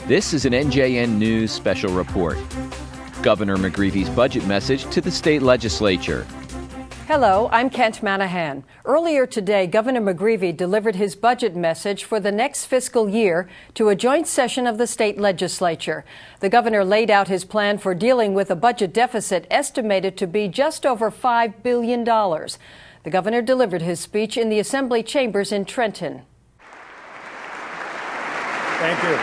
This is an NJN News special report. Governor McGreevey's budget message to the state legislature. Hello, I'm Kent Manahan. Earlier today, Governor McGreevey delivered his budget message for the next fiscal year to a joint session of the state legislature. The governor laid out his plan for dealing with a budget deficit estimated to be just over $5 billion. The governor delivered his speech in the Assembly chambers in Trenton. Thank you.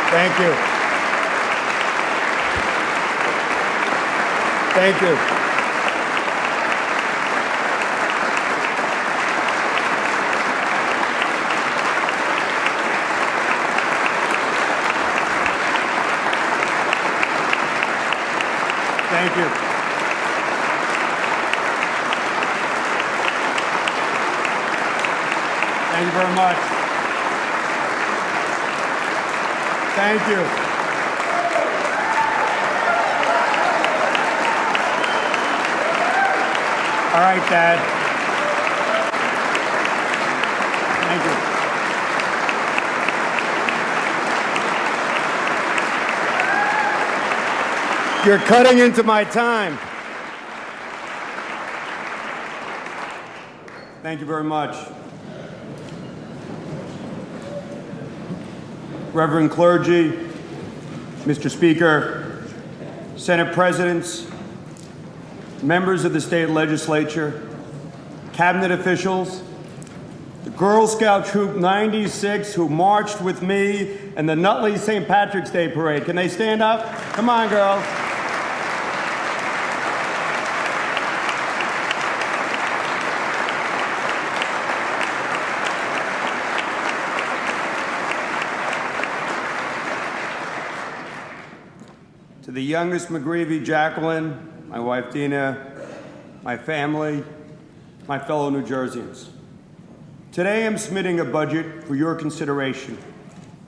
Thank you. Thank you. Thank you. Thank you very much. Thank you. All right, Dad. Thank you. You're cutting into my time. Thank you very much. Reverend clergy, Mr. Speaker, Senate presidents, members of the state legislature, cabinet officials, the Girl Scout Troop 96 who marched with me in the Nutley St. Patrick's Day Parade. Can they stand up? Come on, girls. To the youngest McGreevey, Jacqueline, my wife Dina, my family, my fellow New Jerseyans. Today I'm submitting a budget for your consideration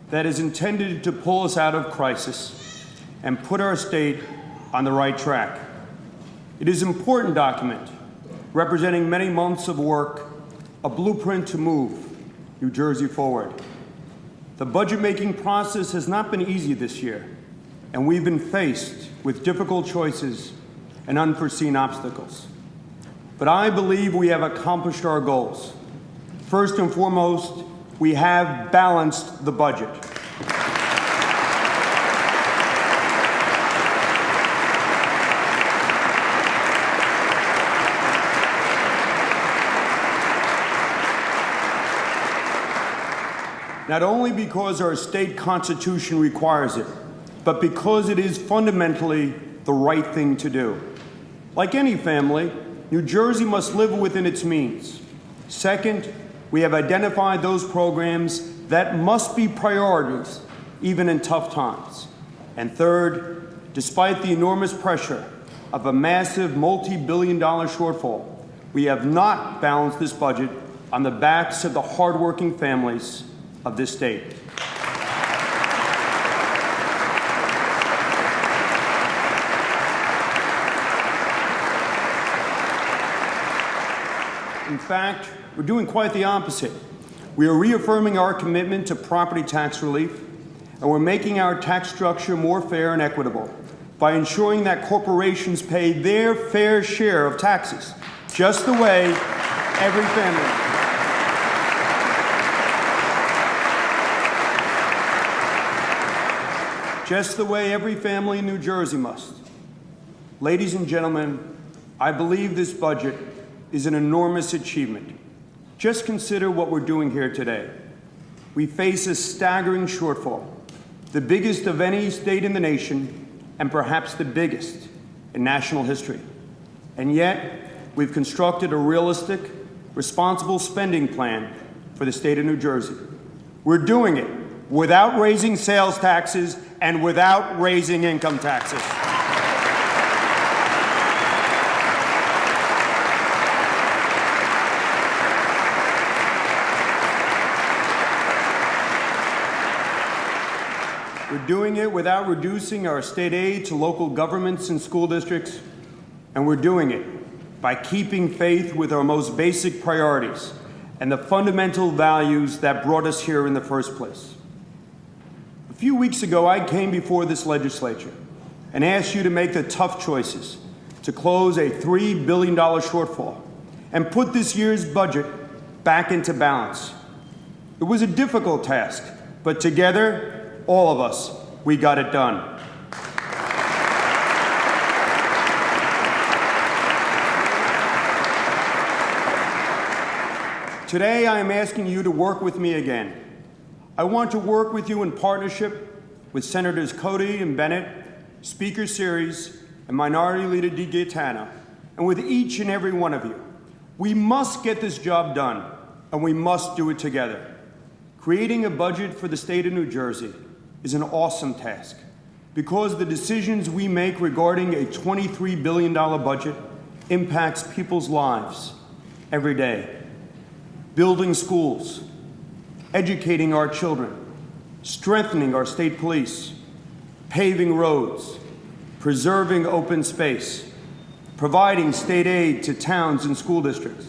that is intended to pull us out of crisis and put our state on the right track. It is an important document representing many months of work, a blueprint to move New Jersey forward. The budget-making process has not been easy this year, and we've been faced with difficult choices and unforeseen obstacles. But I believe we have accomplished our goals. First and foremost, we have balanced the budget. Not only because our state constitution requires it, but because it is fundamentally the right thing to do. Like any family, New Jersey must live within its means. Second, we have identified those programs that must be priorities, even in tough times. And third, despite the enormous pressure of a massive multi-billion-dollar shortfall, we have not balanced this budget on the backs of the hardworking families of this state. In fact, we're doing quite the opposite. We are reaffirming our commitment to property tax relief, and we're making our tax structure more fair and equitable by ensuring that corporations pay their fair share of taxes, just the way every family. Just the way every family in New Jersey must. Ladies and gentlemen, I believe this budget is an enormous achievement. Just consider what we're doing here today. We face a staggering shortfall, the biggest of any state in the nation, and perhaps the biggest in national history. And yet, we've constructed a realistic, responsible spending plan for the state of New Jersey. We're doing it without raising sales taxes and without raising income taxes. We're doing it without reducing our state aid to local governments and school districts, and we're doing it by keeping faith with our most basic priorities and the fundamental values that brought us here in the first place. A few weeks ago, I came before this legislature and asked you to make the tough choices to close a $3 billion shortfall and put this year's budget back into balance. It was a difficult task, but together, all of us, we got it done. Today, I am asking you to work with me again. I want to work with you in partnership with Senators Cody and Bennett, Speaker Series, and Minority Leader DeGaetano, and with each and every one of you. We must get this job done, and we must do it together. Creating a budget for the state of New Jersey is an awesome task because the decisions we make regarding a $23 billion budget impacts people's lives every day. Building schools, educating our children, strengthening our state police, paving roads, preserving open space, providing state aid to towns and school districts.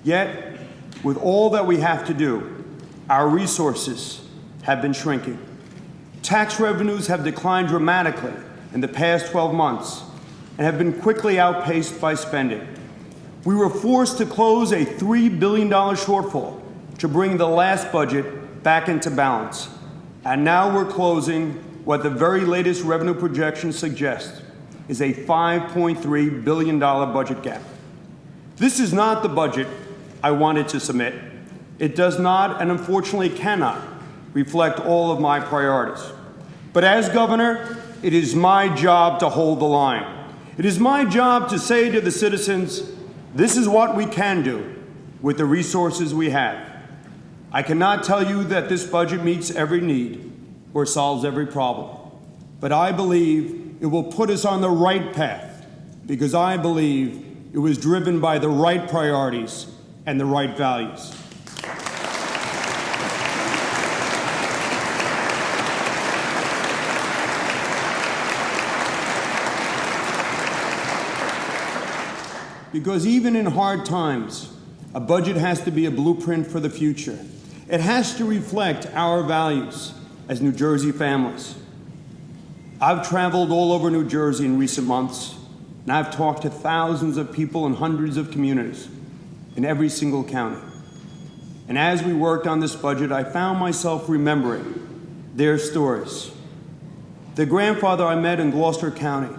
Yet, with all that we have to do, our resources have been shrinking. Tax revenues have declined dramatically in the past 12 months and have been quickly outpaced by spending. We were forced to close a $3 billion shortfall to bring the last budget back into balance. And now we're closing what the very latest revenue projections suggest is a $5.3 billion budget gap. This is not the budget I wanted to submit. It does not, and unfortunately cannot, reflect all of my priorities. But as governor, it is my job to hold the line. It is my job to say to the citizens, this is what we can do with the resources we have. I cannot tell you that this budget meets every need or solves every problem, but I believe it will put us on the right path because I believe it was driven by the right priorities and the right values. Because even in hard times, a budget has to be a blueprint for the future. It has to reflect our values as New Jersey families. I've traveled all over New Jersey in recent months, and I've talked to thousands of people in hundreds of communities in every single county. And as we worked on this budget, I found myself remembering their stories. The grandfather I met in Gloucester County,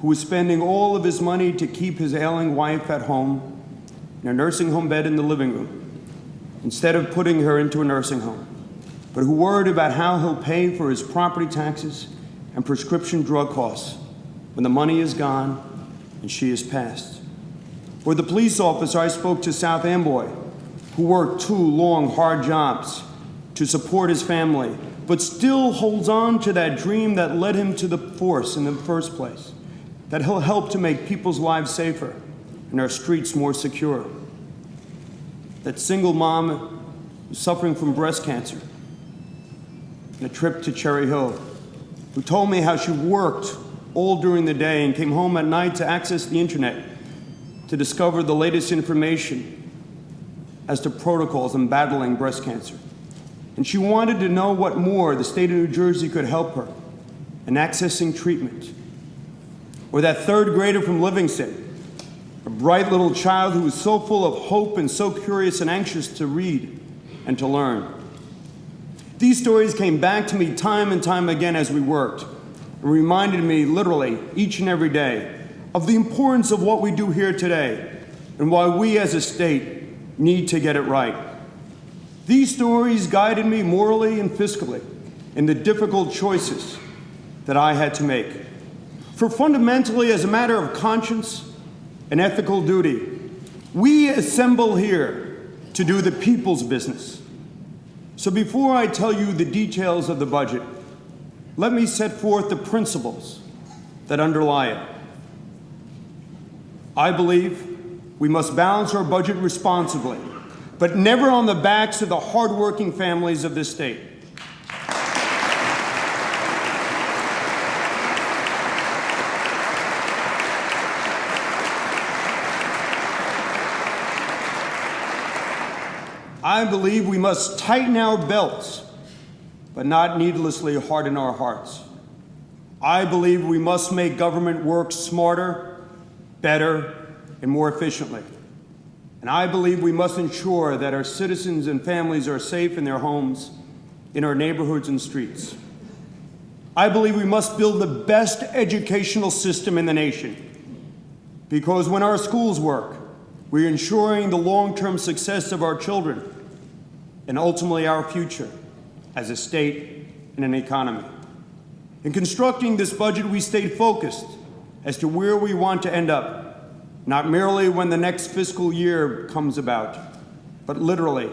who was spending all of his money to keep his ailing wife at home in a nursing home bed in the living room, instead of putting her into a nursing home, but who worried about how he'll pay for his property taxes and prescription drug costs when the money is gone and she is passed. Or the police officer I spoke to South Amboy, who worked 2 long, hard jobs to support his family, but still holds on to that dream that led him to the force in the first place, that he'll help to make people's lives safer and our streets more secure. That single mom who's suffering from breast cancer and a trip to Cherry Hill, who told me how she worked all during the day and came home at night to access the internet to discover the latest information as to protocols in battling breast cancer. And she wanted to know what more the state of New Jersey could help her in accessing treatment. Or that 3rd grader from Livingston, a bright little child who was so full of hope and so curious and anxious to read and to learn. These stories came back to me time and time again as we worked, and reminded me literally each and every day of the importance of what we do here today and why we as a state need to get it right. These stories guided me morally and fiscally in the difficult choices that I had to make. For fundamentally, as a matter of conscience and ethical duty, we assemble here to do the people's business. So before I tell you the details of the budget, let me set forth the principles that underlie it. I believe we must balance our budget responsibly, but never on the backs of the hardworking families of this state. I believe we must tighten our belts, but not needlessly harden our hearts. I believe we must make government work smarter, better, and more efficiently. And I believe we must ensure that our citizens and families are safe in their homes, in our neighborhoods and streets. I believe we must build the best educational system in the nation, because when our schools work, we're ensuring the long-term success of our children and ultimately our future as a state and an economy. In constructing this budget, we stayed focused as to where we want to end up, not merely when the next fiscal year comes about, but literally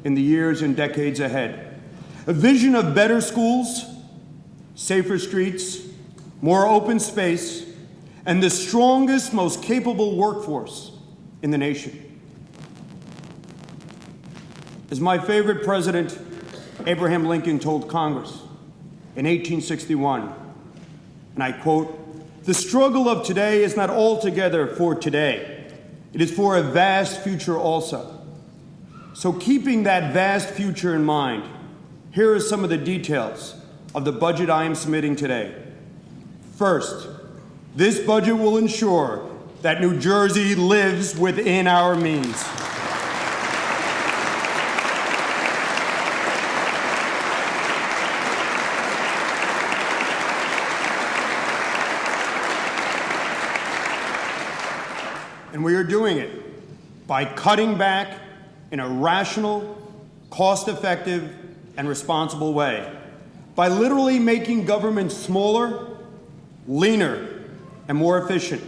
in the years and decades ahead. A vision of better schools, safer streets, more open space, and the strongest, most capable workforce in the nation. As my favorite president, Abraham Lincoln, told Congress in 1861, and I quote, "The struggle of today is not altogether for today. It is for a vast future also." So keeping that vast future in mind, here are some of the details of the budget I am submitting today. First, this budget will ensure that New Jersey lives within our means. And we are doing it by cutting back in a rational, cost-effective, and responsible way, by literally making government smaller, leaner, and more efficient,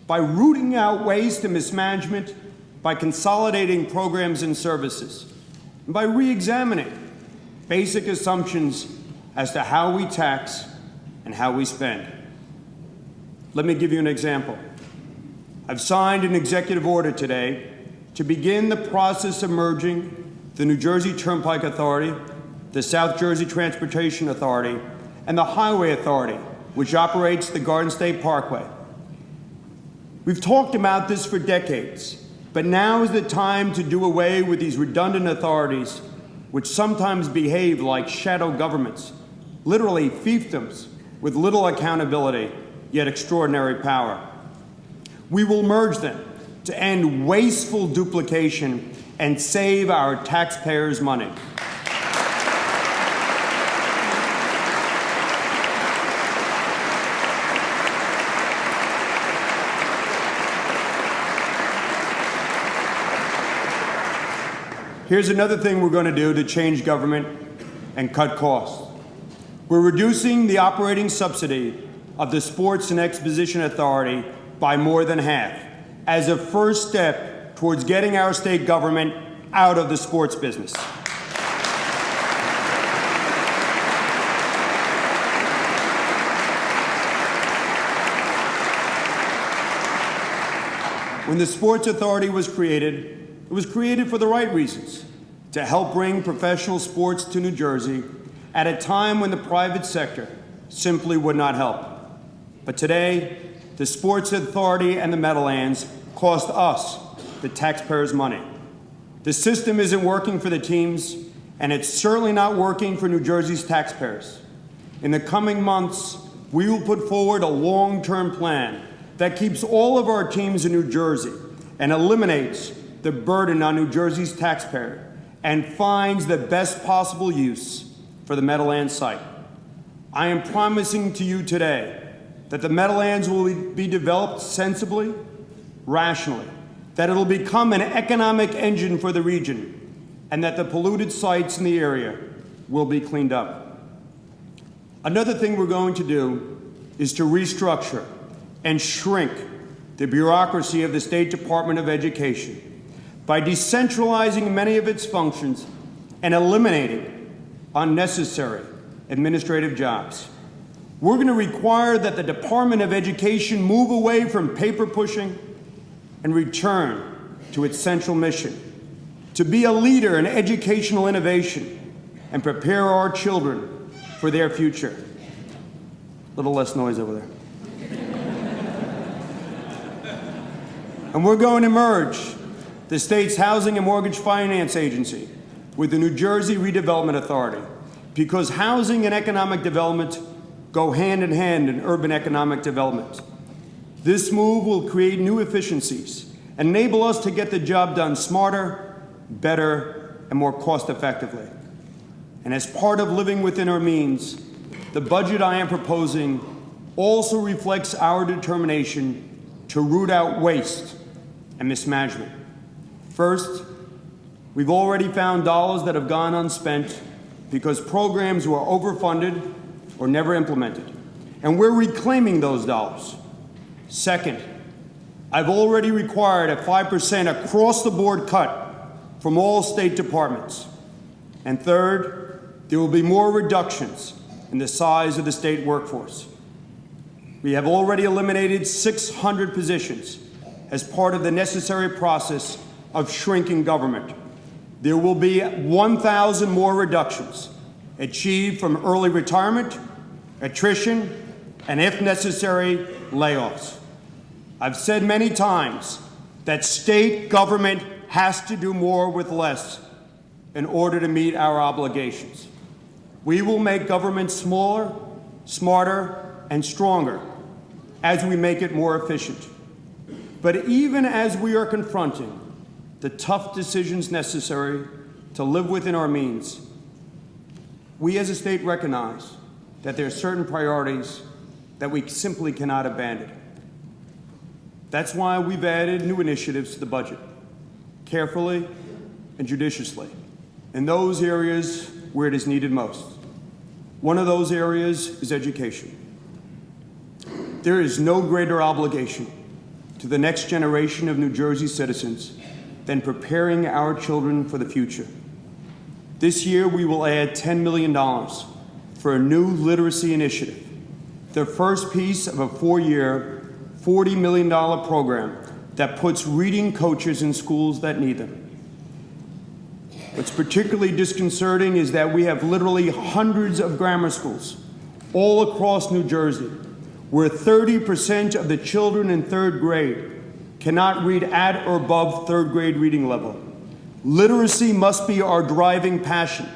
by rooting out waste and mismanagement, by consolidating programs and services, and by re-examining basic assumptions as to how we tax and how we spend. Let me give you an example. I've signed an executive order today to begin the process of merging the New Jersey Turnpike Authority, the South Jersey Transportation Authority, and the Highway Authority, which operates the Garden State Parkway. We've talked about this for decades, but now is the time to do away with these redundant authorities, which sometimes behave like shadow governments, literally fiefdoms with little accountability, yet extraordinary power. We will merge them to end wasteful duplication and save our taxpayers' money. Here's another thing we're going to do to change government and cut costs. We're reducing the operating subsidy of the Sports and Exposition Authority by more than half as a first step towards getting our state government out of the sports business. When the Sports Authority was created, it was created for the right reasons, to help bring professional sports to New Jersey at a time when the private sector simply would not help. But today, the Sports Authority and the Meadowlands cost us, the taxpayers, money. The system isn't working for the teams, and it's certainly not working for New Jersey's taxpayers. In the coming months, we will put forward a long-term plan that keeps all of our teams in New Jersey and eliminates the burden on New Jersey's taxpayer and finds the best possible use for the Meadowlands site. I am promising to you today that the Meadowlands will be developed sensibly, rationally, that it'll become an economic engine for the region, and that the polluted sites in the area will be cleaned up. Another thing we're going to do is to restructure and shrink the bureaucracy of the State Department of Education by decentralizing many of its functions and eliminating unnecessary administrative jobs. We're going to require that the Department of Education move away from paper pushing and return to its central mission, to be a leader in educational innovation and prepare our children for their future. A little less noise over there. And we're going to merge the state's Housing and Mortgage Finance Agency with the New Jersey Redevelopment Authority, because housing and economic development go hand in hand in urban economic development. This move will create new efficiencies, enable us to get the job done smarter, better, and more cost effectively. And as part of living within our means, the budget I am proposing also reflects our determination to root out waste and mismanagement. First, we've already found dollars that have gone unspent because programs were overfunded or never implemented, and we're reclaiming those dollars. Second, I've already required a 5% across-the-board cut from all state departments. And third, there will be more reductions in the size of the state workforce. We have already eliminated 600 positions as part of the necessary process of shrinking government. There will be 1,000 more reductions achieved from early retirement, attrition, and if necessary, layoffs. I've said many times that state government has to do more with less in order to meet our obligations. We will make government smaller, smarter, and stronger as we make it more efficient. But even as we are confronting the tough decisions necessary to live within our means, we as a state recognize that there are certain priorities that we simply cannot abandon. That's why we've added new initiatives to the budget, carefully and judiciously, in those areas where it is needed most. One of those areas is education. There is no greater obligation to the next generation of New Jersey citizens than preparing our children for the future. This year, we will add $10 million for a new literacy initiative, the first piece of a 4-year, $40 million program that puts reading coaches in schools that need them. What's particularly disconcerting is that we have literally hundreds of grammar schools all across New Jersey where 30% of the children in 3rd grade cannot read at or above 3rd grade reading level. Literacy must be our driving passion,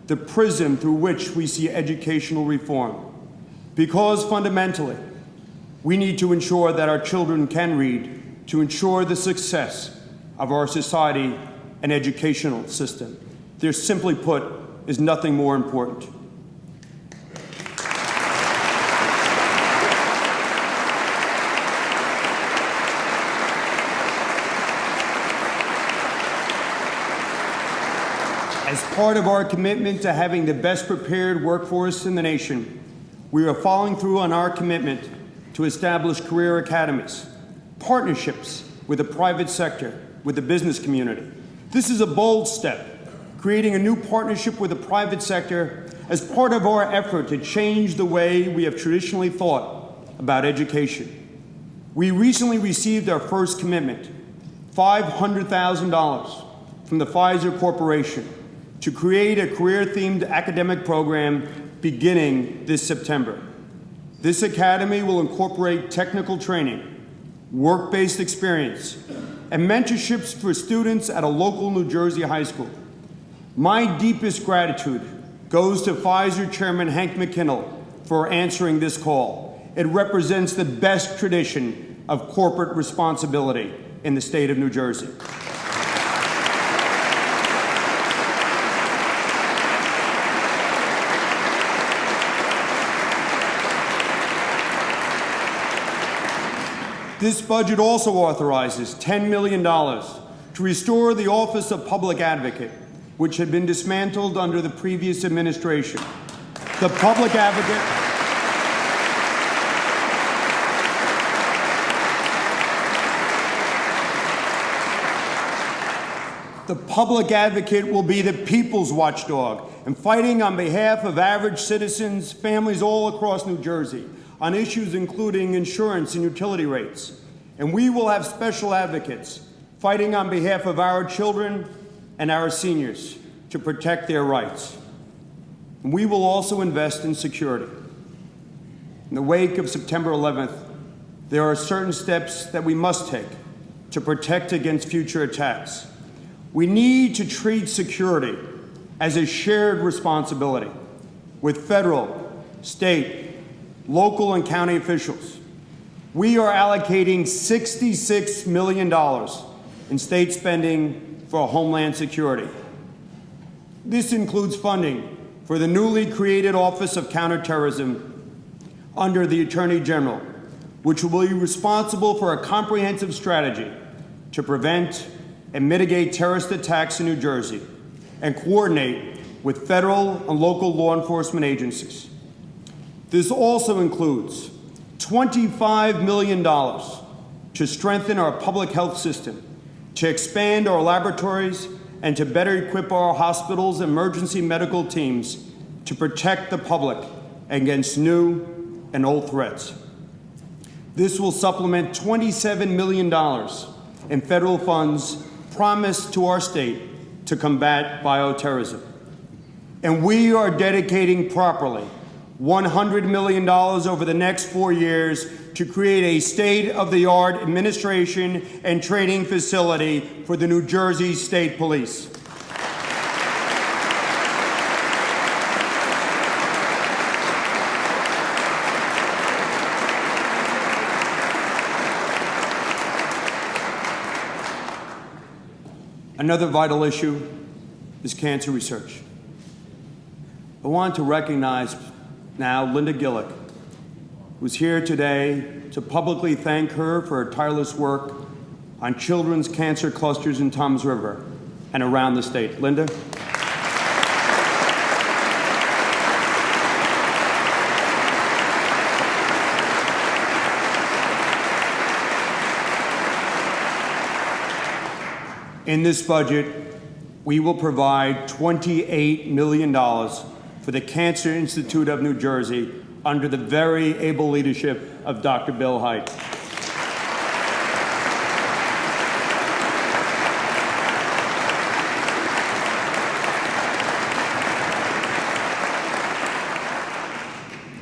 the prism through which we see educational reform. Because fundamentally, we need to ensure that our children can read to ensure the success of our society and educational system. There, simply put, is nothing more important. As part of our commitment to having the best prepared workforce in the nation, we are following through on our commitment to establish career academies, partnerships with the private sector, with the business community. This is a bold step, creating a new partnership with the private sector as part of our effort to change the way we have traditionally thought about education. We recently received our first commitment, $500,000 from the Pfizer Corporation to create a career-themed academic program beginning this September. This academy will incorporate technical training, work-based experience, and mentorships for students at a local New Jersey high school. My deepest gratitude goes to Pfizer Chairman Hank McKinnell for answering this call. It represents the best tradition of corporate responsibility in the state of New Jersey. This budget also authorizes $10 million to restore the Office of Public Advocate, which had been dismantled under the previous administration. The Public Advocate will be the people's watchdog and fighting on behalf of average citizens, families all across New Jersey, on issues including insurance and utility rates. And we will have special advocates fighting on behalf of our children and our seniors to protect their rights. And we will also invest in security. In the wake of September 11th, there are certain steps that we must take to protect against future attacks. We need to treat security as a shared responsibility with federal, state, local, and county officials. We are allocating $66 million in state spending for Homeland Security. This includes funding for the newly created Office of Counterterrorism under the Attorney General, which will be responsible for a comprehensive strategy to prevent and mitigate terrorist attacks in New Jersey and coordinate with federal and local law enforcement agencies. This also includes $25 million to strengthen our public health system, to expand our laboratories, and to better equip our hospitals and emergency medical teams to protect the public against new and old threats. This will supplement $27 million in federal funds promised to our state to combat bioterrorism. And we are dedicating properly $100 million over the next 4 years to create a state-of-the-art administration and training facility for the New Jersey State Police. Another vital issue is cancer research. I want to recognize now Linda Gillick, who's here today to publicly thank her for her tireless work on children's cancer clusters in Toms River and around the state. Linda? In this budget, we will provide $28 million for the Cancer Institute of New Jersey under the very able leadership of Dr. Bill Hite.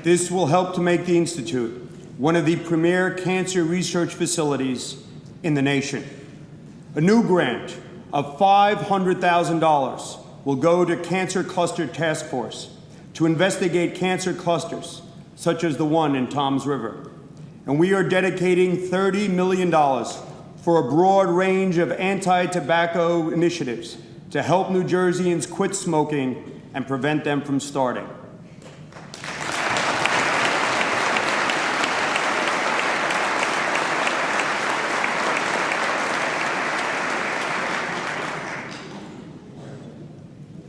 This will help to make the Institute one of the premier cancer research facilities in the nation. A new grant of $500,000 will go to Cancer Cluster Task Force to investigate cancer clusters, such as the one in Toms River. And we are dedicating $30 million for a broad range of anti-tobacco initiatives to help New Jerseyans quit smoking and prevent them from starting.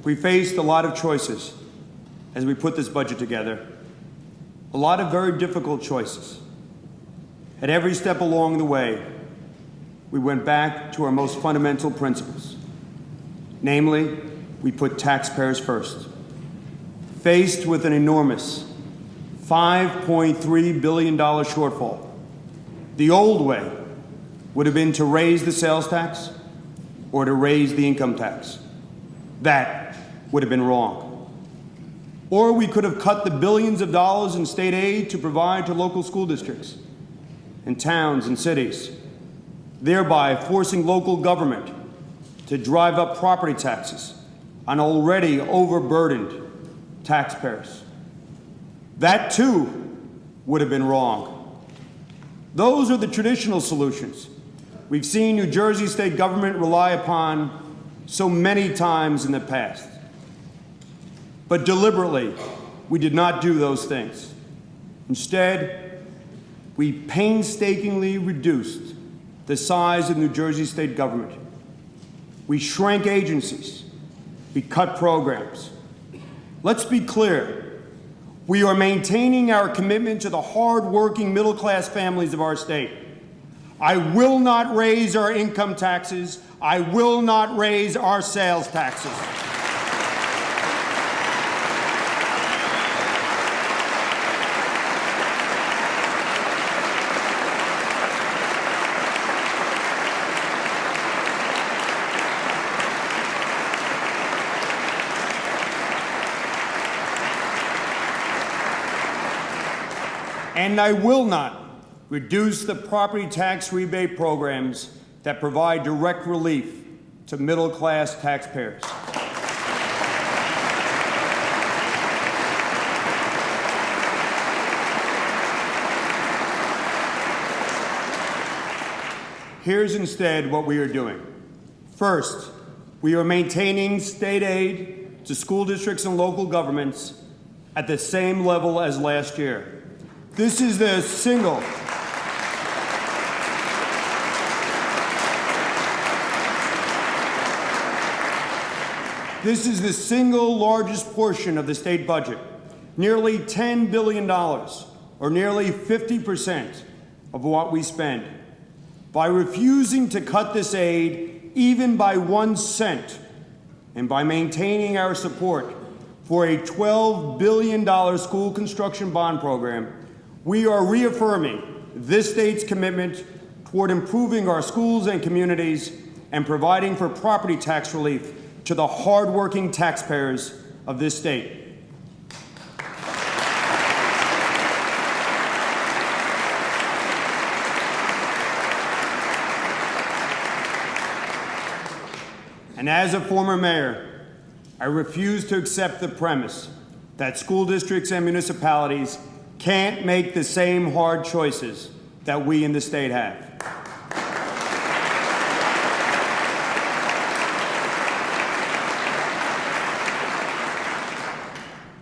We faced a lot of choices as we put this budget together, a lot of very difficult choices. At every step along the way, we went back to our most fundamental principles. Namely, we put taxpayers first. Faced with an enormous $5.3 billion shortfall, the old way would have been to raise the sales tax or to raise the income tax. That would have been wrong. Or we could have cut the billions of dollars in state aid to provide to local school districts and towns and cities, thereby forcing local government to drive up property taxes on already overburdened taxpayers. That too would have been wrong. Those are the traditional solutions we've seen New Jersey state government rely upon so many times in the past. But deliberately, we did not do those things. Instead, we painstakingly reduced the size of New Jersey state government. We shrank agencies. We cut programs. Let's be clear. We are maintaining our commitment to the hard-working middle-class families of our state. I will not raise our income taxes. I will not raise our sales taxes. And I will not reduce the property tax rebate programs that provide direct relief to middle-class taxpayers. Here's instead what we are doing. First, we are maintaining state aid to school districts and local governments at the same level as last year. This is the single largest portion of the state budget, nearly $10 billion, or nearly 50% of what we spend. By refusing to cut this aid even by 1 cent, and by maintaining our support for a $12 billion school construction bond program, we are reaffirming this state's commitment toward improving our schools and communities and providing for property tax relief to the hardworking taxpayers of this state. And as a former mayor, I refuse to accept the premise that school districts and municipalities can't make the same hard choices that we in the state have.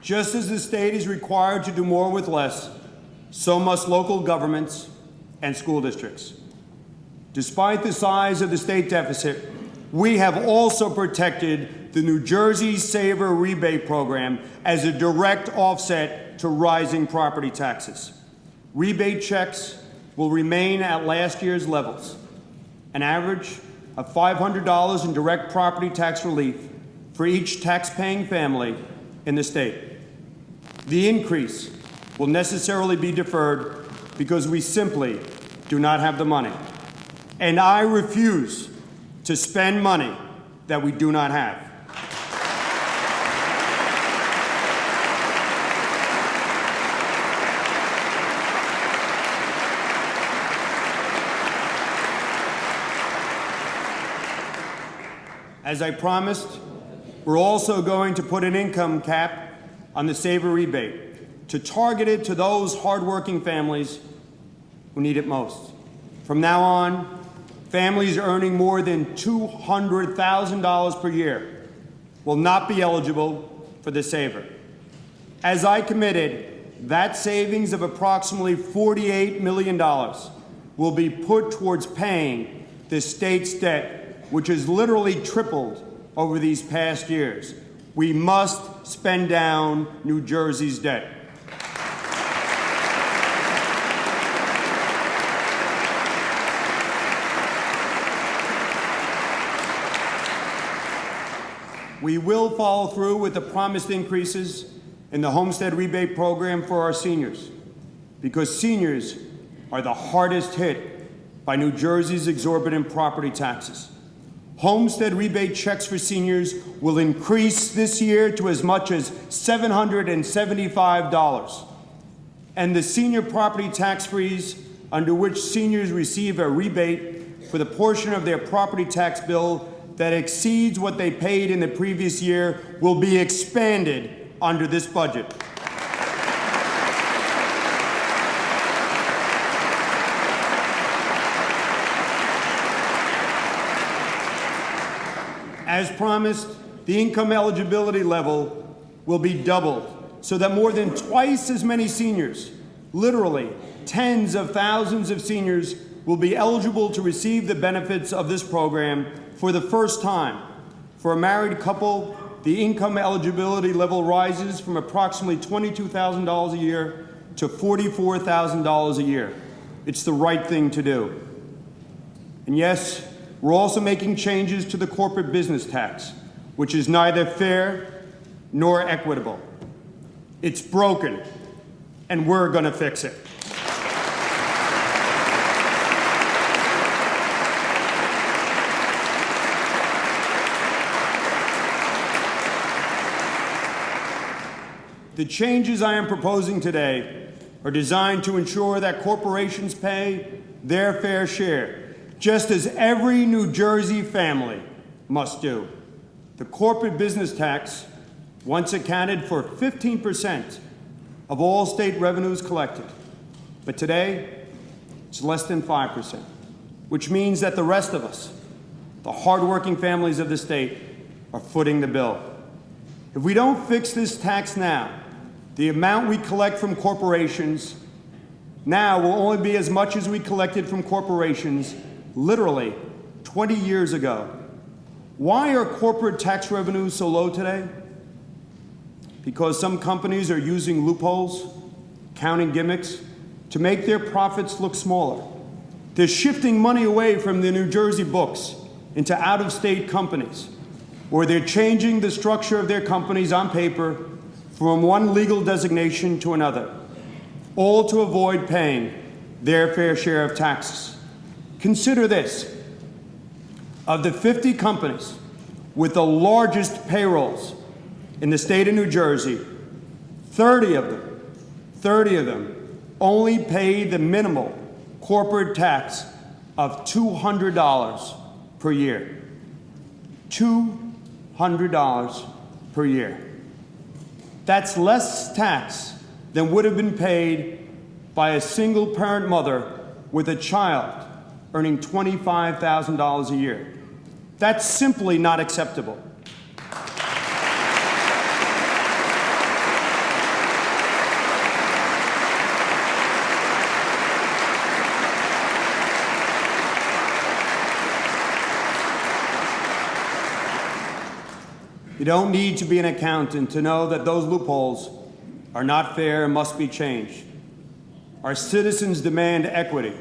Just as the state is required to do more with less, so must local governments and school districts. Despite the size of the state deficit, we have also protected the New Jersey Saver Rebate Program as a direct offset to rising property taxes. Rebate checks will remain at last year's levels, an average of $500 in direct property tax relief for each tax-paying family in the state. The increase will necessarily be deferred because we simply do not have the money. And I refuse to spend money that we do not have. As I promised, we're also going to put an income cap on the Saver rebate to target it to those hardworking families who need it most. From now on, families earning more than $200,000 per year will not be eligible for the Saver. As I committed, that savings of approximately $48 million will be put towards paying the state's debt, which has literally tripled over these past years. We must spend down New Jersey's debt. We will follow through with the promised increases in the homestead rebate program for our seniors, because seniors are the hardest hit by New Jersey's exorbitant property taxes. Homestead rebate checks for seniors will increase this year to as much as $775. And the senior property tax freeze, under which seniors receive a rebate for the portion of their property tax bill that exceeds what they paid in the previous year, will be expanded under this budget. As promised, the income eligibility level will be doubled so that more than twice as many seniors, literally tens of thousands of seniors, will be eligible to receive the benefits of this program for the first time. For a married couple, the income eligibility level rises from approximately $22,000 a year to $44,000 a year. It's the right thing to do. And yes, we're also making changes to the corporate business tax, which is neither fair nor equitable. It's broken, and we're going to fix it. The changes I am proposing today are designed to ensure that corporations pay their fair share, just as every New Jersey family must do. The corporate business tax once accounted for 15% of all state revenues collected, but today it's less than 5%, which means that the rest of us, the hardworking families of the state, are footing the bill. If we don't fix this tax now, the amount we collect from corporations now will only be as much as we collected from corporations literally 20 years ago. Why are corporate tax revenues so low today? Because some companies are using loopholes, counting gimmicks, to make their profits look smaller. They're shifting money away from the New Jersey books into out-of-state companies, or they're changing the structure of their companies on paper from one legal designation to another, all to avoid paying their fair share of taxes. Consider this. Of the 50 companies with the largest payrolls in the state of New Jersey, 30 of them only pay the minimal corporate tax of $200 per year. $200 per year. That's less tax than would have been paid by a single-parent mother with a child earning $25,000 a year. That's simply not acceptable. You don't need to be an accountant to know that those loopholes are not fair and must be changed. Our citizens demand equity,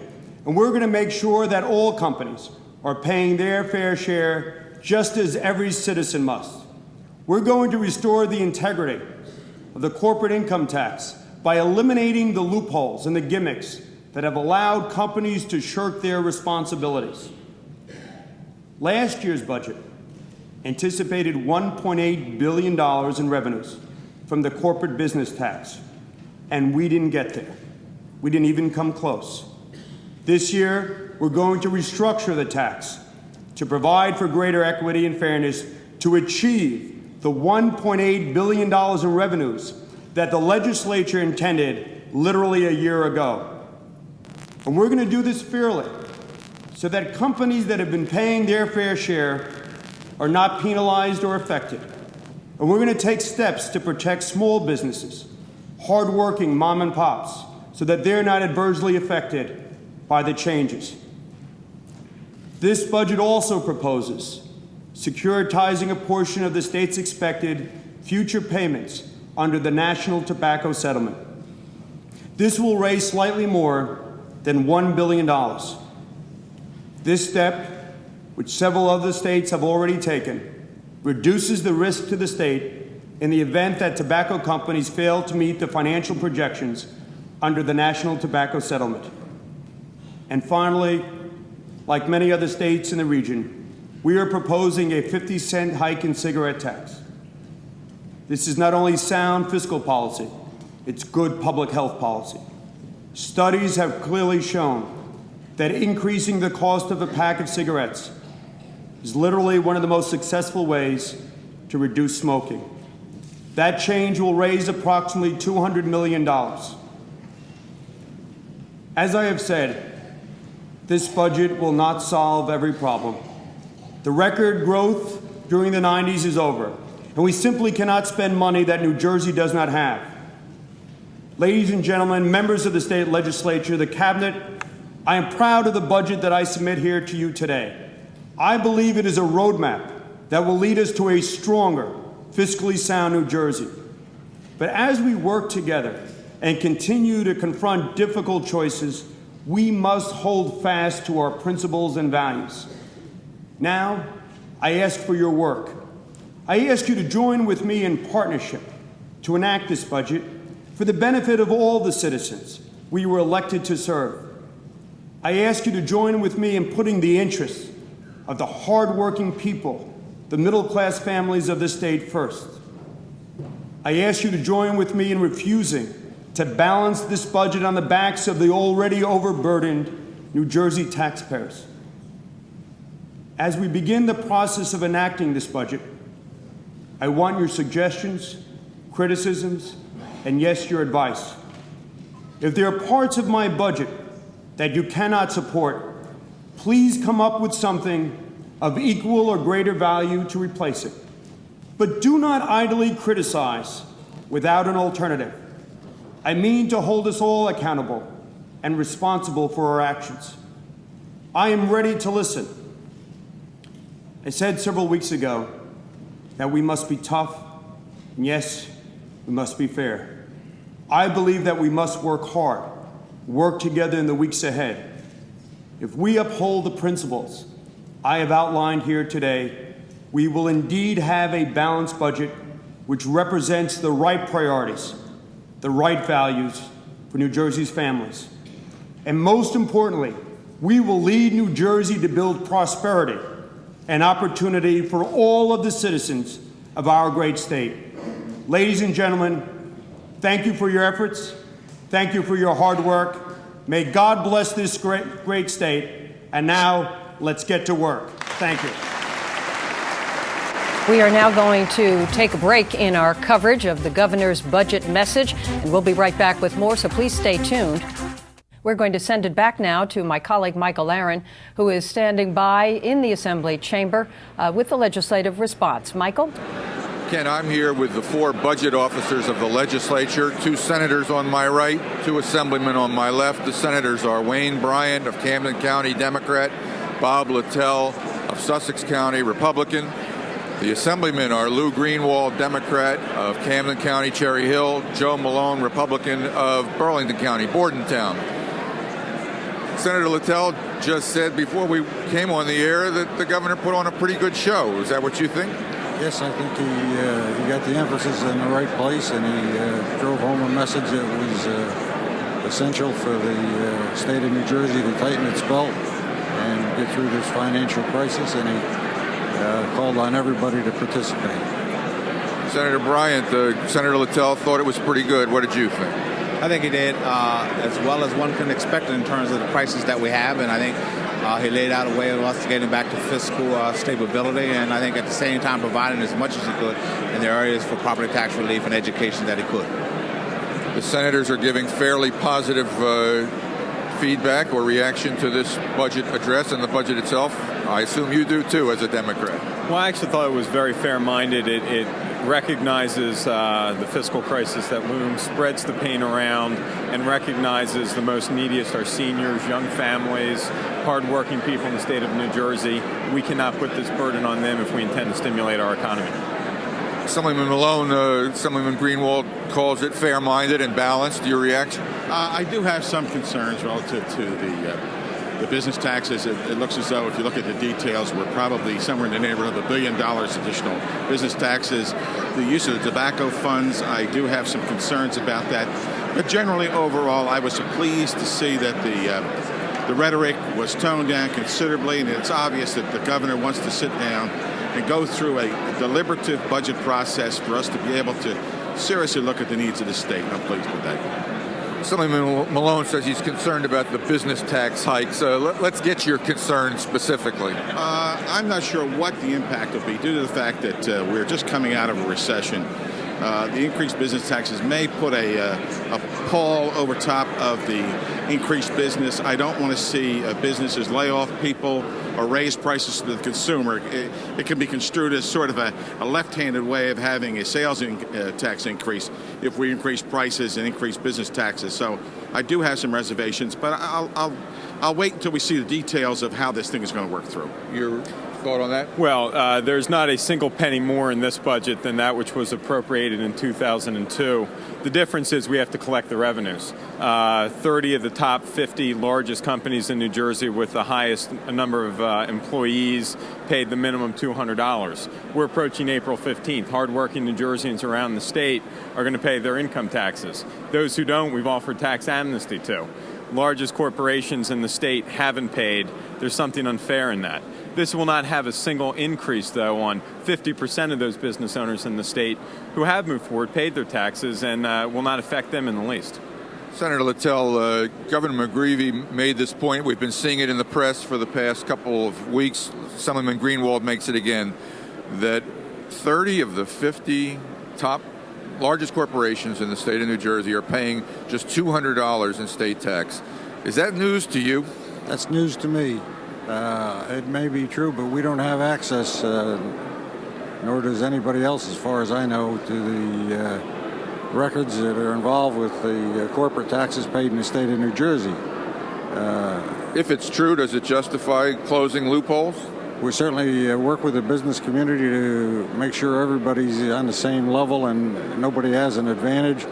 and we're going to make sure that all companies are paying their fair share just as every citizen must. We're going to restore the integrity of the corporate income tax by eliminating the loopholes and the gimmicks that have allowed companies to shirk their responsibilities. Last year's budget anticipated $1.8 billion in revenues from the corporate business tax, and we didn't get there. We didn't even come close. This year, we're going to restructure the tax to provide for greater equity and fairness to achieve the $1.8 billion in revenues that the legislature intended literally a year ago. And we're going to do this fairly so that companies that have been paying their fair share are not penalized or affected. And we're going to take steps to protect small businesses, hardworking mom and pops, so that they're not adversely affected by the changes. This budget also proposes securitizing a portion of the state's expected future payments under the National Tobacco Settlement. This will raise slightly more than $1 billion. This step, which several other states have already taken, reduces the risk to the state in the event that tobacco companies fail to meet the financial projections under the National Tobacco Settlement. And finally, like many other states in the region, we are proposing a 50-cent hike in cigarette tax. This is not only sound fiscal policy, it's good public health policy. Studies have clearly shown that increasing the cost of a pack of cigarettes is literally one of the most successful ways to reduce smoking. That change will raise approximately $200 million. As I have said, this budget will not solve every problem. The record growth during the 90s is over, and we simply cannot spend money that New Jersey does not have. Ladies and gentlemen, members of the state legislature, the cabinet, I am proud of the budget that I submit here to you today. I believe it is a roadmap that will lead us to a stronger, fiscally sound New Jersey. But as we work together and continue to confront difficult choices, we must hold fast to our principles and values. Now, I ask for your work. I ask you to join with me in partnership to enact this budget for the benefit of all the citizens we were elected to serve. I ask you to join with me in putting the interests of the hardworking people, the middle-class families of this state first. I ask you to join with me in refusing to balance this budget on the backs of the already overburdened New Jersey taxpayers. As we begin the process of enacting this budget, I want your suggestions, criticisms, and yes, your advice. If there are parts of my budget that you cannot support, please come up with something of equal or greater value to replace it. But do not idly criticize without an alternative. I mean to hold us all accountable and responsible for our actions. I am ready to listen. I said several weeks ago that we must be tough, and yes, we must be fair. I believe that we must work hard, work together in the weeks ahead. If we uphold the principles I have outlined here today, we will indeed have a balanced budget which represents the right priorities, the right values for New Jersey's families. And most importantly, we will lead New Jersey to build prosperity and opportunity for all of the citizens of our great state. Ladies and gentlemen, thank you for your efforts. Thank you for your hard work. May God bless this great state. And now, let's get to work. Thank you. We are now going to take a break in our coverage of the governor's budget message, and we'll be right back with more, so please stay tuned. We're going to send it back now to my colleague Michael Aron, who is standing by in the Assembly chamber with the legislative response. Michael? Ken, I'm here with the 4 budget officers of the legislature, 2 senators on my right, 2 assemblymen on my left. The senators are Wayne Bryant of Camden County, Democrat, Bob Littell of Sussex County, Republican. The assemblymen are Lou Greenwald, Democrat of Camden County, Cherry Hill, Joe Malone, Republican of Burlington County, Bordentown. Senator Littell just said before we came on the air that the governor put on a pretty good show. Is that what you think? Yes, I think he got the emphasis in the right place, and he drove home a message that was essential for the state of New Jersey to tighten its belt and get through this financial crisis, and he called on everybody to participate. Senator Bryant, Senator Littell thought it was pretty good. What did you think? I think he did as well as one can expect in terms of the crisis that we have, and I think he laid out a way of us getting back to fiscal stability, and I think at the same time providing as much as he could in the areas for property tax relief and education that he could. The senators are giving fairly positive feedback or reaction to this budget address and the budget itself. I assume you do too as a Democrat. Well, I actually thought it was very fair-minded. It recognizes the fiscal crisis that looms, spreads the pain around, and recognizes the most neediest, our seniors, young families, hardworking people in the state of New Jersey. We cannot put this burden on them if we intend to stimulate our economy. Assemblyman Malone, Assemblyman Greenwald calls it fair-minded and balanced. Your reaction? I do have some concerns relative to the business taxes. It looks as though if you look at the details, we're probably somewhere in the neighborhood of $1 billion additional business taxes. The use of the tobacco funds, I do have some concerns about that. But generally, overall, I was pleased to see that the rhetoric was toned down considerably, and it's obvious that the governor wants to sit down and go through a deliberative budget process for us to be able to seriously look at the needs of the state. I'm pleased with that. Assemblyman Malone says he's concerned about the business tax hikes. Let's get your concerns specifically. I'm not sure what the impact will be due to the fact that we're just coming out of a recession. The increased business taxes may put a pall over top of the increased business. I don't want to see businesses lay off people or raise prices to the consumer. It can be construed as sort of a left-handed way of having a sales tax increase if we increase prices and increase business taxes. So I do have some reservations, but I'll wait until we see the details of how this thing is going to work through. Your thought on that? Well, there's not a single penny more in this budget than that which was appropriated in 2002. The difference is we have to collect the revenues. 30 of the top 50 largest companies in New Jersey with the highest number of employees paid the minimum $200. We're approaching April 15th. Hardworking New Jerseyans around the state are going to pay their income taxes. Those who don't, we've offered tax amnesty to. Largest corporations in the state haven't paid. There's something unfair in that. This will not have a single increase, though, on 50% of those business owners in the state who have moved forward, paid their taxes, and will not affect them in the least. Senator Littell, Governor McGreevey made this point. We've been seeing it in the press for the past couple of weeks. Assemblyman Greenwald makes it again, that 30 of the 50 top largest corporations in the state of New Jersey are paying just $200 in state tax. Is that news to you? That's news to me. It may be true, but we don't have access, nor does anybody else, as far as I know, to the records that are involved with the corporate taxes paid in the state of New Jersey. If it's true, does it justify closing loopholes? We certainly work with the business community to make sure everybody's on the same level and nobody has an advantage,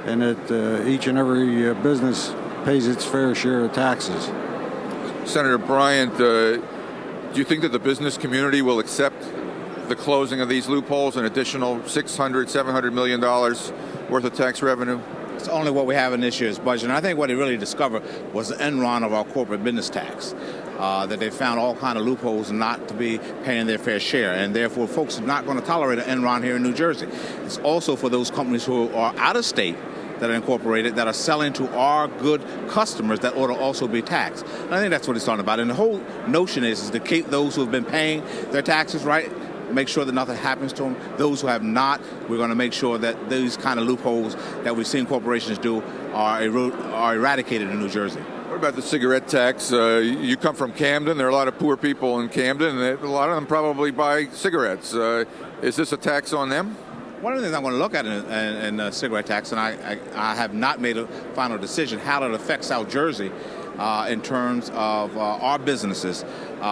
and that each and every business pays its fair share of taxes. Senator Bryant, do you think that the business community will accept the closing of these loopholes, an additional $600–700 million worth of tax revenue? It's only what we have in this year's budget. And I think what they really discovered was the end run of our corporate business tax, that they found all kind of loopholes not to be paying their fair share. And therefore, folks are not going to tolerate an end run here in New Jersey. It's also for those companies who are out of state that are incorporated, that are selling to our good customers, that ought to also be taxed. And I think that's what it's talking about. And the whole notion is to keep those who have been paying their taxes right, make sure that nothing happens to them. Those who have not, we're going to make sure that these kind of loopholes that we've seen corporations do are eradicated in New Jersey. What about the cigarette tax? You come from Camden. There are a lot of poor people in Camden, and a lot of them probably buy cigarettes. Is this a tax on them? One of the things I'm going to look at in the cigarette tax, and I have not made a final decision, how it affects South Jersey in terms of our businesses.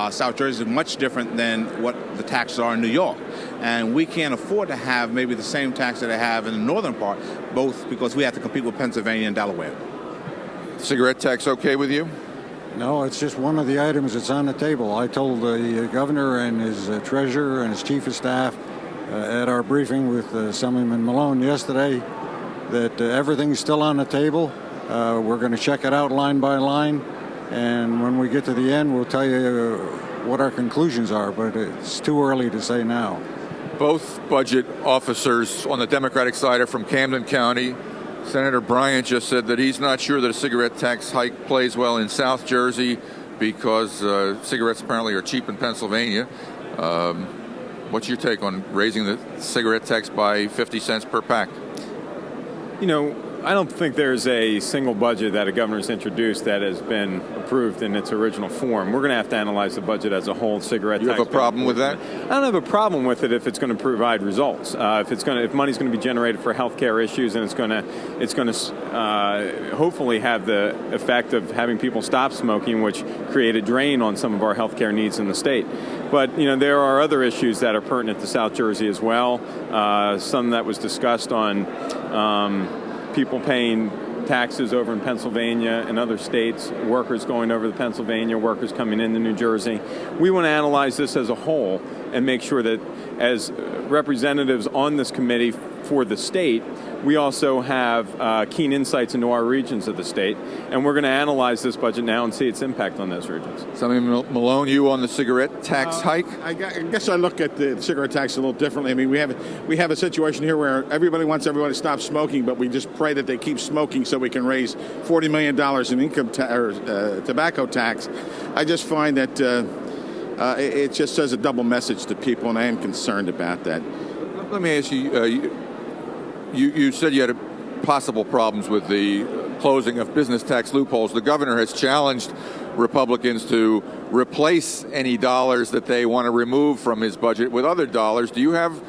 South Jersey is much different than what the taxes are in New York. And we can't afford to have maybe the same tax that they have in the northern part, both because we have to compete with Pennsylvania and Delaware. Cigarette tax okay with you? No, it's just one of the items that's on the table. I told the governor and his treasurer and his chief of staff at our briefing with Assemblyman Malone yesterday that everything's still on the table. We're going to check it out line by line, and when we get to the end, we'll tell you what our conclusions are, but it's too early to say now. Both budget officers on the Democratic side are from Camden County. Senator Bryant just said that he's not sure that a cigarette tax hike plays well in South Jersey because cigarettes apparently are cheap in Pennsylvania. What's your take on raising the cigarette tax by 50 cents per pack? You know, I don't think there's a single budget that a governor's introduced that has been approved in its original form. We're going to have to analyze the budget as a whole. Cigarette tax. You have a problem with that? I don't have a problem with it if it's going to provide results. If money's going to be generated for healthcare issues, and it's going to hopefully have the effect of having people stop smoking, which create a drain on some of our healthcare needs in the state. But you know, there are other issues that are pertinent to South Jersey as well. Some that was discussed on people paying taxes over in Pennsylvania and other states, workers going over to Pennsylvania, workers coming into New Jersey. We want to analyze this as a whole and make sure that as representatives on this committee for the state, we also have keen insights into our regions of the state, and we're going to analyze this budget now and see its impact on those regions. Assemblyman Malone, you on the cigarette tax hike? I guess I look at the cigarette tax a little differently. I mean, we have a situation here where everybody wants everyone to stop smoking, but we just pray that they keep smoking so we can raise $40 million in income tobacco tax. I just find that it just says a double message to people, and I am concerned about that. Let me ask you, you said you had possible problems with the closing of business tax loopholes. The governor has challenged Republicans to replace any dollars that they want to remove from his budget with other dollars. Do you have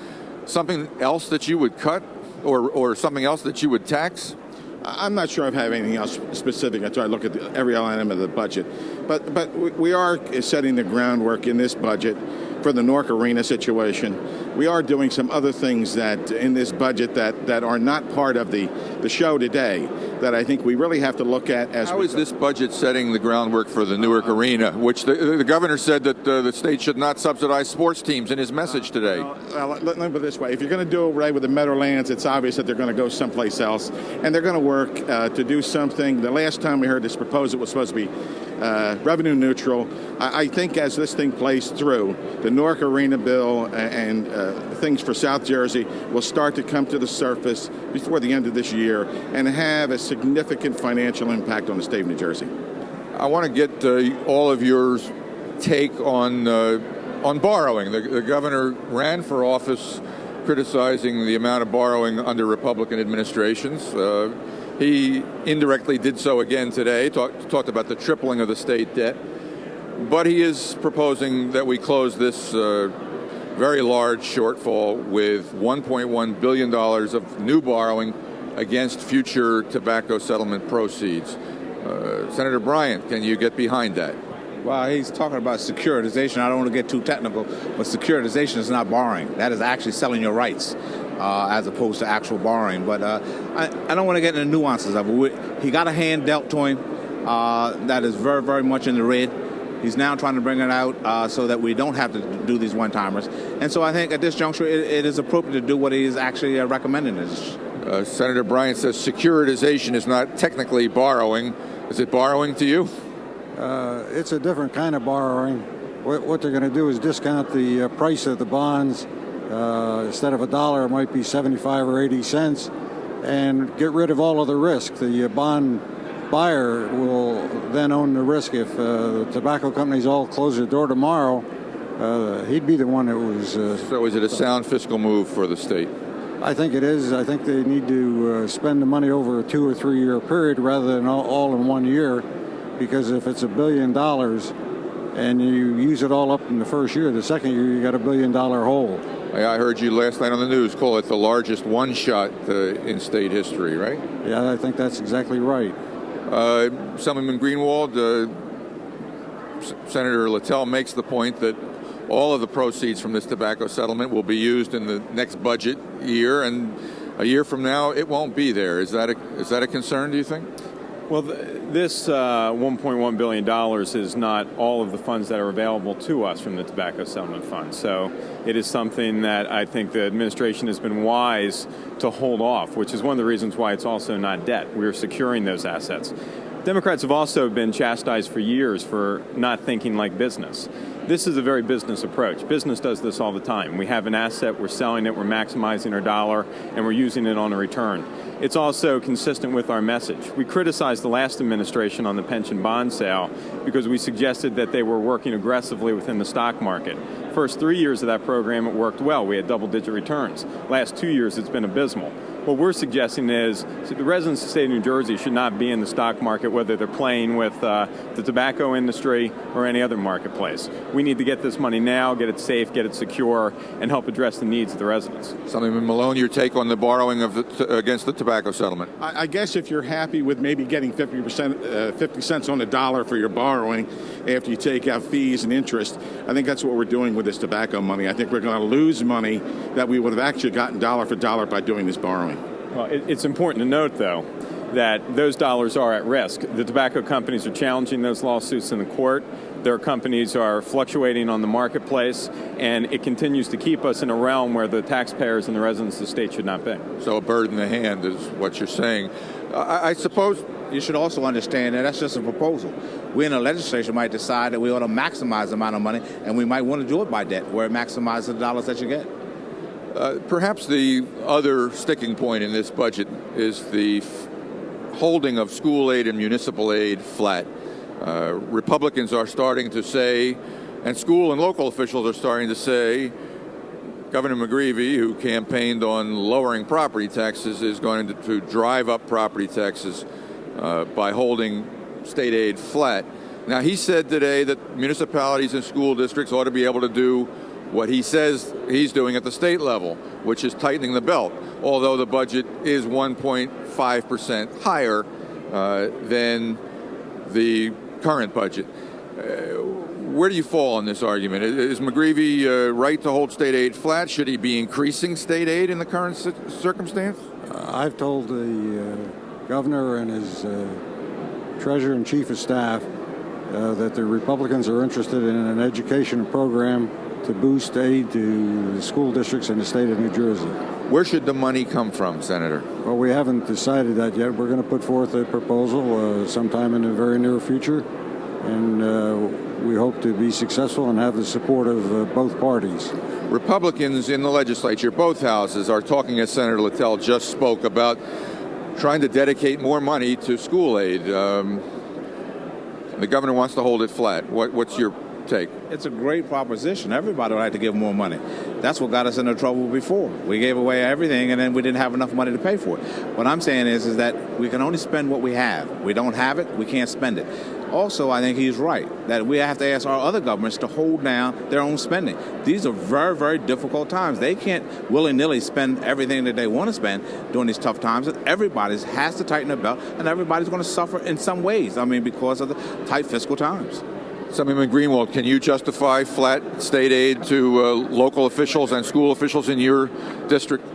something else that you would cut or something else that you would tax? I'm not sure I have anything else specific. I try to look at every item of the budget. But we are setting the groundwork in this budget for the Newark Arena situation. We are doing some other things that in this budget that are not part of the show today that I think we really have to look at. How is this budget setting the groundwork for the Newark Arena, which the governor said that the state should not subsidize sports teams in his message today? Let me put it this way. If you're going to do away with the Meadowlands, it's obvious that they're going to go someplace else, and they're going to work work to do something. The last time we heard this proposal was supposed to be revenue neutral. I think as this thing plays through, the Newark Arena bill and things for South Jersey will start to come to the surface before the end of this year and have a significant financial impact on the state of New Jersey. I want to get all of your take on borrowing. The governor ran for office criticizing the amount of borrowing under Republican administrations. He indirectly did so again today, talked about the tripling of the state debt. But he is proposing that we close this very large shortfall with $1.1 billion of new borrowing against future tobacco settlement proceeds. Senator Bryant, can you get behind that? Well, he's talking about securitization. I don't want to get too technical, but securitization is not borrowing. That is actually selling your rights as opposed to actual borrowing. But I don't want to get into the nuances of it. He got a hand dealt to him that is very, very much in the red. He's now trying to bring it out so that we don't have to do these one-timers. And so I think at this juncture, it is appropriate to do what he is actually recommending. Senator Bryant says securitization is not technically borrowing. Is it borrowing to you? It's a different kind of borrowing. What they're going to do is discount the price of the bonds. Instead of $1, it might be 75 or 80 cents, and get rid of all of the risk. The bond buyer will then own the risk. If the tobacco companies all close their door tomorrow, he'd be the one that was... So is it a sound fiscal move for the state? I think it is. I think they need to spend the money over a 2 or 3 year period rather than all in 1 year, because if it's $1 billion and you use it all up in the first year, the second year you got $1 billion hole. I heard you last night on the news call it the largest one-shot in state history, right? Yeah, I think that's exactly right. Assemblyman Greenwald, Senator Littell makes the point that all of the proceeds from this tobacco settlement will be used in the next budget year, and a year from now it won't be there. Is that a concern, do you think? Well, this $1.1 billion is not all of the funds that are available to us from the Tobacco Settlement Fund. So it is something that I think the administration has been wise to hold off, which is one of the reasons why it's also not debt. We're securing those assets. Democrats have also been chastised for years for not thinking like business. This is a very business approach. Business does this all the time. We have an asset, we're selling it, we're maximizing our dollar, and we're using it on a return. It's also consistent with our message. We criticized the last administration on the pension bond sale because we suggested that they were working aggressively within the stock market. First 3 years of that program, it worked well. We had double-digit returns. Last 2 years, it's been abysmal. What we're suggesting is the residents of the state of New Jersey should not be in the stock market, whether they're playing with the tobacco industry or any other marketplace. We need to get this money now, get it safe, get it secure, and help address the needs of the residents. Assemblyman Malone, your take on the borrowing of against the tobacco settlement? I guess if you're happy with maybe getting 50 cents on the dollar for your borrowing after you take out fees and interest, I think that's what we're doing with this tobacco money. I think we're going to lose money that we would have actually gotten dollar for dollar by doing this borrowing. Well, it's important to note, though, that those dollars are at risk. The tobacco companies are challenging those lawsuits in the court. Their companies are fluctuating on the marketplace, and it continues to keep us in a realm where the taxpayers and the residents of the state should not be. So a bird in the hand is what you're saying. I suppose you should also understand that that's just a proposal. We in the legislature might decide that we ought to maximize the amount of money, and we might want to do it by debt, where it maximizes the dollars that you get. Perhaps the other sticking point in this budget is the holding of school aid and municipal aid flat. Republicans are starting to say, and school and local officials are starting to say, Governor McGreevey, who campaigned on lowering property taxes, is going to drive up property taxes by holding state aid flat. Now, he said today that municipalities and school districts ought to be able to do what he says he's doing at the state level, which is tightening the belt, although the budget is 1.5% higher than the current budget. Where do you fall on this argument? Is McGreevey right to hold state aid flat? Should he be increasing state aid in the current circumstance? I've told the governor and his treasurer and chief of staff that the Republicans are interested in an education program to boost aid to the school districts in the state of New Jersey. Where should the money come from, Senator? Well, we haven't decided that yet. We're going to put forth a proposal sometime in the very near future, and we hope to be successful and have the support of both parties. Republicans in the legislature, both houses, are talking, as Senator Littell just spoke, about trying to dedicate more money to school aid. The governor wants to hold it flat. What's your take? It's a great proposition. Everybody would like to give more money. That's what got us into trouble before. We gave away everything, and then we didn't have enough money to pay for it. What I'm saying is that we can only spend what we have. We don't have it, we can't spend it. Also, I think he's right that we have to ask our other governments to hold down their own spending. These are very, very difficult times. They can't willy-nilly spend everything that they want to spend during these tough times. Everybody has to tighten their belt, and everybody's going to suffer in some ways, because of the tight fiscal times. Assemblyman Greenwald, can you justify flat state aid to local officials and school officials in your district?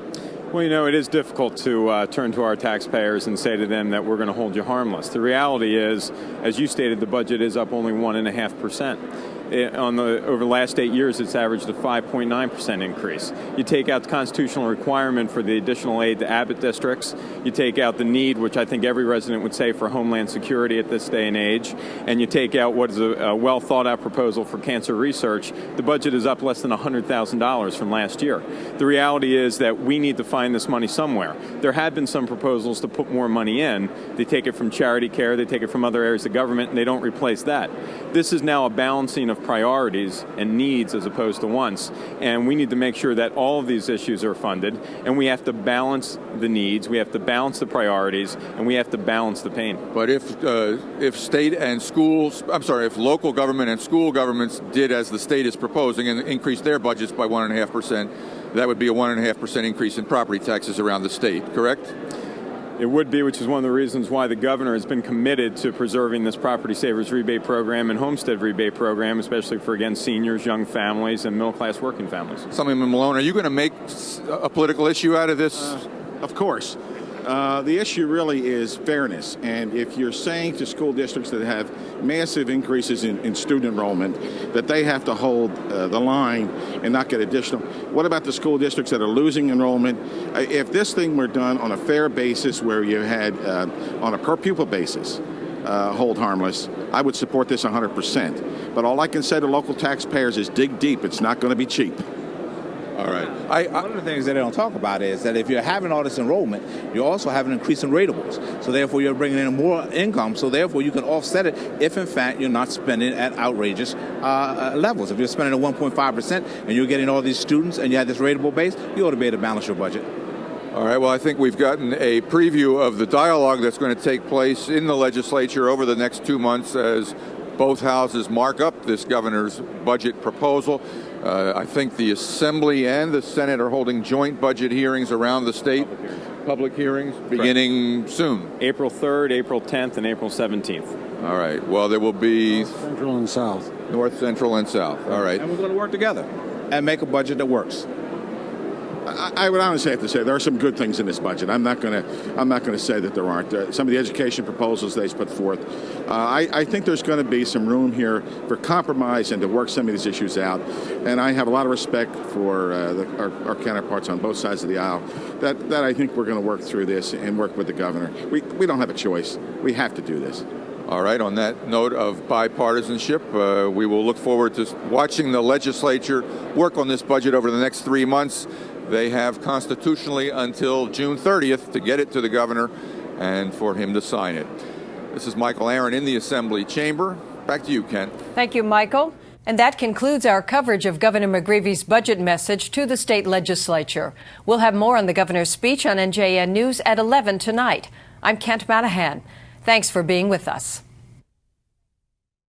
Well, it is difficult to turn to our taxpayers and say to them that we're going to hold you harmless. The reality is, as you stated, the budget is up only 1.5%. Over the last 8 years, it's averaged a 5.9% increase. You take out the constitutional requirement for the additional aid to Abbott districts. You take out the need, which I think every resident would say, for homeland security at this day and age. And you take out what is a well-thought-out proposal for cancer research. The budget is up less than $100,000 from last year. The reality is that we need to find this money somewhere. There have been some proposals to put more money in. They take it from charity care, they take it from other areas of government, and they don't replace that. This is now a balancing of priorities and needs as opposed to wants, and we need to make sure that all of these issues are funded, and we have to balance the needs, we have to balance the priorities, and we have to balance the pain. But if state and schools, if local government and school governments did as the state is proposing and increased their budgets by 1.5%, that would be a 1.5% increase in property taxes around the state, correct? It would be, which is one of the reasons why the governor has been committed to preserving this Property Savers Rebate Program and Homestead Rebate Program, especially for, again, seniors, young families, and middle-class working families. Assemblyman Malone, are you going to make a political issue out of this? Of course. The issue really is fairness. And if you're saying to school districts that have massive increases in student enrollment that they have to hold the line and not get additional, what about the school districts that are losing enrollment? If this thing were done on a fair basis where you had on a per pupil basis, hold harmless, I would support this 100%. But all I can say to local taxpayers is dig deep. It's not going to be cheap. All right. One of the things that they don't talk about is that if you're having all this enrollment, you're also having an increase in ratables. So therefore, you're bringing in more income. So therefore, you can offset it if, in fact, you're not spending at outrageous levels. If you're spending at 1.5% and you're getting all these students and you have this ratable base, you ought to be able to balance your budget. All right. Well, I think we've gotten a preview of the dialogue that's going to take place in the legislature over the next 2 months as both houses mark up this governor's budget proposal. I think the Assembly and the Senate are holding joint budget hearings around the state, public hearings beginning soon. April 3rd, April 10th, and April 17th. All right. Well, there will be North, Central, and South. North, Central, and South. All right. And we're going to work together and make a budget that works. I would honestly have to say there are some good things in this budget. I'm not going to say that there aren't. Some of the education proposals they put forth, I think there's going to be some room here for compromise and to work some of these issues out. And I have a lot of respect for our counterparts on both sides of the aisle. That I think we're going to work through this and work with the governor. We don't have a choice. We have to do this. All right. On that note of bipartisanship, we will look forward to watching the legislature work on this budget over the next 3 months. They have constitutionally until June 30th to get it to the governor and for him to sign it. This is Michael Aron in the Assembly chamber. Back to you, Kent. Thank you, Michael. And that concludes our coverage of Governor McGreevey's budget message to the state legislature. We'll have more on the governor's speech on NJN News at 11 tonight. I'm Kent Manahan. Thanks for being with us.